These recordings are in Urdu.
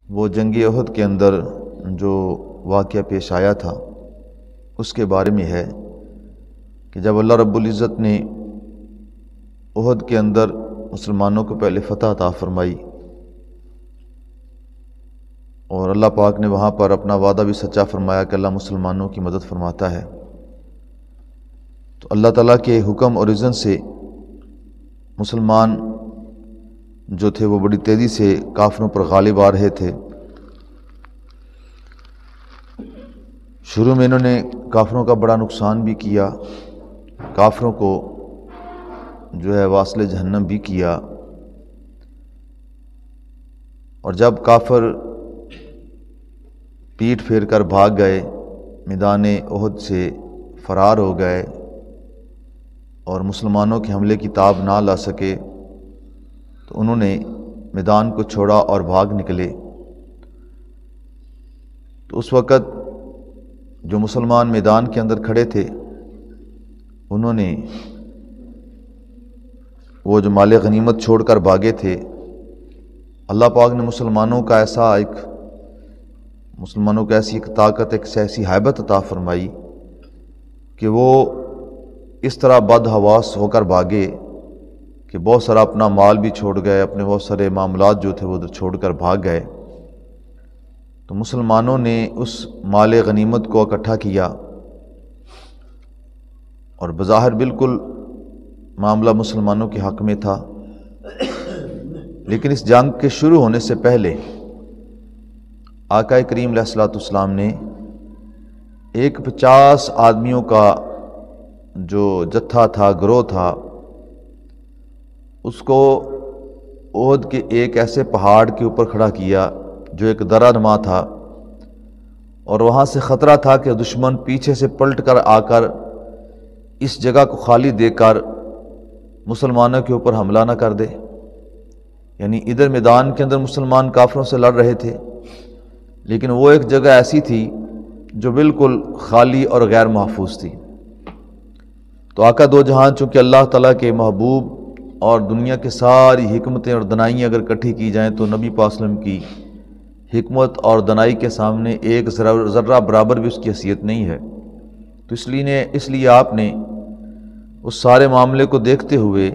وہ جنگ احد کے اندر جو واقعہ پیش آیا تھا اس کے بارے میں ہے کہ جب اللہ رب العزت نے احد کے اندر مسلمانوں کو پہلے فتح عطا فرمائی اور اللہ پاک نے وہاں پر اپنا وعدہ بھی سچا فرمایا کہ اللہ مسلمانوں کی مدد فرماتا ہے، تو اللہ تعالیٰ کے حکم اور اذن سے مسلمان جو تھے وہ بڑی تیزی سے کافروں پر غالب آ رہے تھے۔ شروع میں انہوں نے کافروں کا بڑا نقصان بھی کیا، کافروں کو جو ہے واصل جہنم بھی کیا، اور جب کافر پیٹ پھیر کر بھاگ گئے، میدان احد سے فرار ہو گئے اور مسلمانوں کے حملے کی تاب نہ لا سکے تو انہوں نے میدان کو چھوڑا اور بھاگ نکلے۔ تو اس وقت جو مسلمان میدان کے اندر کھڑے تھے انہوں نے وہ جو مال غنیمت چھوڑ کر بھاگے تھے، اللہ پاک نے مسلمانوں کا ایسی ایک طاقت، ایک ایسی ہیبت عطا فرمائی کہ وہ اس طرح بد حواس ہو کر بھاگے کہ بہت سارا اپنا مال بھی چھوڑ گئے، اپنے بہت سارے معاملات جو تھے وہ چھوڑ کر بھاگ گئے۔ تو مسلمانوں نے اس مال غنیمت کو اکٹھا کیا اور بظاہر بالکل معاملہ مسلمانوں کے حق میں تھا، لیکن اس جنگ کے شروع ہونے سے پہلے آقا کریم علیہ الصلوۃ والسلام نے ایک 50 آدمیوں کا جو جتھا تھا، گروہ تھا، اس کو احد کے ایک ایسے پہاڑ کے اوپر کھڑا کیا جو ایک درہ نما تھا، اور وہاں سے خطرہ تھا کہ دشمن پیچھے سے پلٹ کر آ کر اس جگہ کو خالی دے کر مسلمانوں کے اوپر حملہ نہ کر دے۔ یعنی ادھر میدان کے اندر مسلمان کافروں سے لڑ رہے تھے، لیکن وہ ایک جگہ ایسی تھی جو بالکل خالی اور غیر محفوظ تھی۔ تو آقا دو جہان چونکہ اللہ تعالیٰ کے محبوب اور دنیا کے ساری حکمتیں اور دنائیاں اگر اکٹھی کی جائیں تو نبی پاک صلی اللہ علیہ وسلم کی حکمت اور دنائی کے سامنے ایک ذرہ برابر بھی اس کی حیثیت نہیں ہے۔ تو اس لیے آپ نے اس سارے معاملے کو دیکھتے ہوئے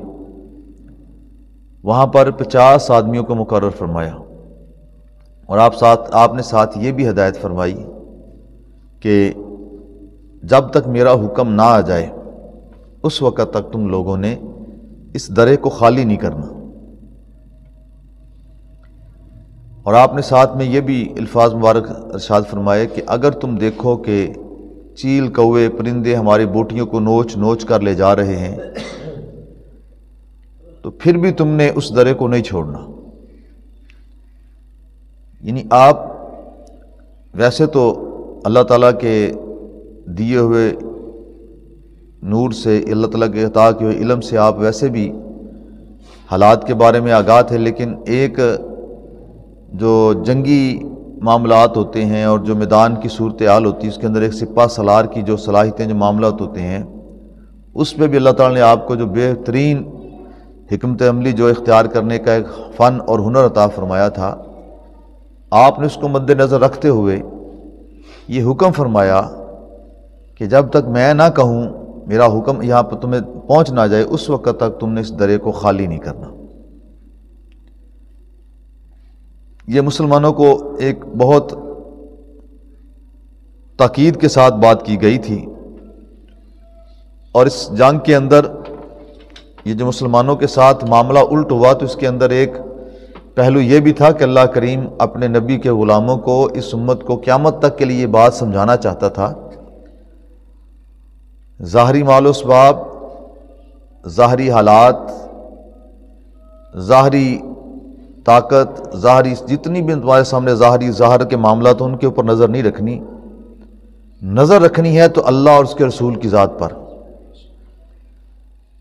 وہاں پر 50 آدمیوں کو مقرر فرمایا، اور آپ نے ساتھ یہ بھی ہدایت فرمائی کہ جب تک میرا حکم نہ آ جائے اس وقت تک تم لوگوں نے اس درے کو خالی نہیں کرنا۔ اور آپ نے ساتھ میں یہ بھی الفاظ مبارک ارشاد فرمائے کہ اگر تم دیکھو کہ چیل، کوے، پرندے ہماری بوٹیوں کو نوچ نوچ کر لے جا رہے ہیں تو پھر بھی تم نے اس درے کو نہیں چھوڑنا۔ یعنی آپ ویسے تو اللہ تعالیٰ کے دیے ہوئے نور سے، اللہ تعالیٰ کے عطا کیے ہوئے علم سے آپ ویسے بھی حالات کے بارے میں آگاہ تھے، لیکن ایک جو جنگی معاملات ہوتے ہیں اور جو میدان کی صورتحال ہوتی ہے اس کے اندر ایک سپہ سالار کی جو صلاحیتیں، جو معاملات ہوتے ہیں، اس پہ بھی اللہ تعالیٰ نے آپ کو جو بہترین حکمت عملی جو اختیار کرنے کا ایک فن اور ہنر عطا فرمایا تھا، آپ نے اس کو مد نظر رکھتے ہوئے یہ حکم فرمایا کہ جب تک میں نہ کہوں، میرا حکم یہاں پر تمہیں پہنچ نہ جائے، اس وقت تک تم نے اس درے کو خالی نہیں کرنا۔ یہ مسلمانوں کو ایک بہت تاکید کے ساتھ بات کی گئی تھی، اور اس جنگ کے اندر یہ جو مسلمانوں کے ساتھ معاملہ الٹ ہوا تو اس کے اندر ایک پہلو یہ بھی تھا کہ اللہ کریم اپنے نبی کے غلاموں کو، اس امت کو قیامت تک کے لیے یہ بات سمجھانا چاہتا تھا، ظاہری مال و اسباب، ظاہری حالات، ظاہری طاقت، ظاہری جتنی بھی تمہارے سامنے ظاہر کے معاملات ان کے اوپر نظر نہیں رکھنی، نظر رکھنی ہے تو اللہ اور اس کے رسول کی ذات پر۔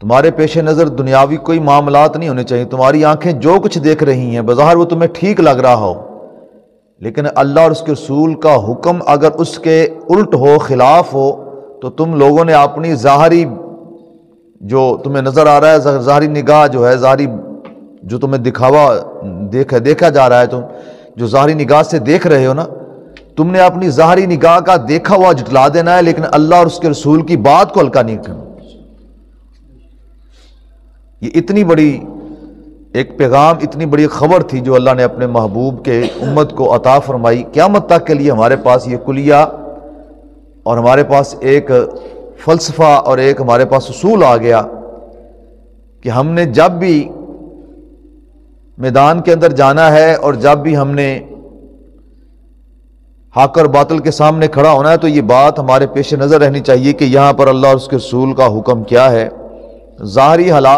تمہارے پیش نظر دنیاوی کوئی معاملات نہیں ہونے چاہیے، تمہاری آنکھیں جو کچھ دیکھ رہی ہیں بظاہر وہ تمہیں ٹھیک لگ رہا ہو، لیکن اللہ اور اس کے رسول کا حکم اگر اس کے الٹ ہو، خلاف ہو، تو تم لوگوں نے اپنی ظاہری جو تمہیں نظر آ رہا ہے، ظاہری نگاہ جو ہے، ظاہری جو تمہیں دکھاوا دیکھا جا رہا ہے، جو ظاہری نگاہ سے دیکھ رہے ہو نا، تم نے اپنی ظاہری نگاہ کا دیکھا ہوا جھٹلا دینا ہے، لیکن اللہ اور اس کے رسول کی بات کو ہلکا نہیں کرنا۔ یہ اتنی بڑی ایک پیغام، اتنی بڑی خبر تھی جو اللہ نے اپنے محبوب کے امت کو عطا فرمائی۔ قیامت تک کے لیے ہمارے پاس یہ کلیہ اور ہمارے پاس ایک فلسفہ اور ایک ہمارے پاس اصول آ گیا کہ ہم نے جب بھی میدان کے اندر جانا ہے اور جب بھی ہم نے حق اور باطل کے سامنے کھڑا ہونا ہے تو یہ بات ہمارے پیش نظر رہنی چاہیے کہ یہاں پر اللہ اور اس کے رسول کا حکم کیا ہے۔ ظاہری حالات